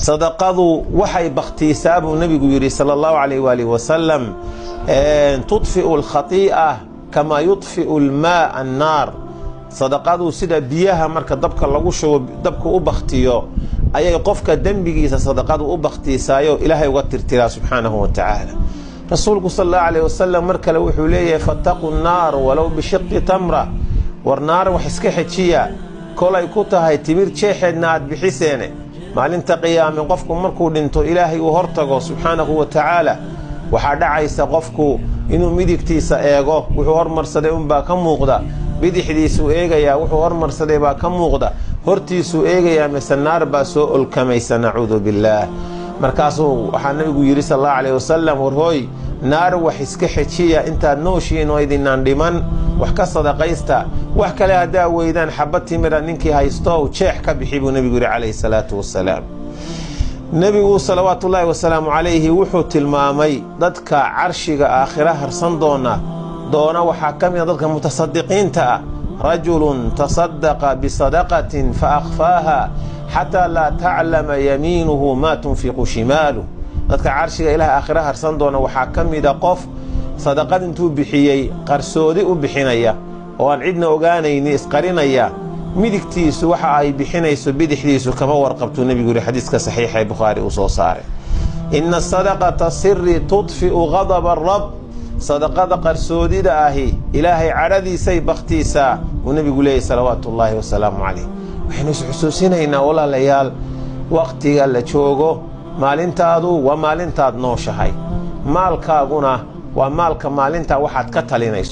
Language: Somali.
صدقادو وحي باختيساب النبي يري صلى الله عليه وآله وسلم تطفئ الخطيئة كما يطفئ الماء النار صدقادو سيدا بيها مركا دبك لغوشو دبك أبختيو أي قفك دنبيجيس صدقادو أبختيسايو إلهي وترتلا سبحانه وتعالى رسولك صلى الله عليه وسلم مركا لوحو ليه فاتقوا النار ولو بشق تمرة والنار وحسكي حتشيا كولا يكوتا هاي تمير تشيحد ناد بحسينه maalinta qiyaame qofku markuu dhinto ilaahay uu hortago subhanahu wa ta'ala waxa dhacaysa qofku inuu midigtiisa eego wuxuu hormarsaday baa ka muuqda bidixdiisu eegaya wuxuu hormarsaday baa ka muuqda hortiisu eegaya masanaar baa soo ulkamaysa na'uudu billah markaasuu waxa nabigu yiri sallallahu alayhi wasallam warhooy naar wax iska xejiya inta nooshiin oo idinaan dhiman wax ka sadaqaysta wax kale hadaa weydaan xabad timira ninkii haysto oo jeex ka bixibu nabigu alayhi salatu wasalaam nabigu sallallahu wasallam alayhi wuxuu tilmaamay dadka arshiga aakhira harsan doona waxa kamid dadka mutasaddiqiinta rajulun tasaddaqa bi sadaqatin fa akhfaha hatta la ta'lama yaminuhu ma tunfiqu shimaluhu dadka arshiga ilaaha aakhira harsan doona waxa kamid qof sadaqad intuu bixiyay qarsoodi u bixinaya oo aan cidna ogaanayni isqarinaya midigtiisu waxa ay bixinayso bidixdiisu kama warqabto nabigu xadiiska saxiixa ee Bukhari uu soo saaray inna sadaqata sirri tudfi'u ghadab ar-rabb sadaqada qarsoodida ahi ilaahay caradiisay baqtiisa oo nabigu leeyahay salawaatullaahi wa salaamu alayhi waxaynu xusuusinaynaa walaalayaal waqtiga la joogo maalintaadu waa maalintaad nooshahay maalkaaguna waa maalka maalinta waxaad ka talinayso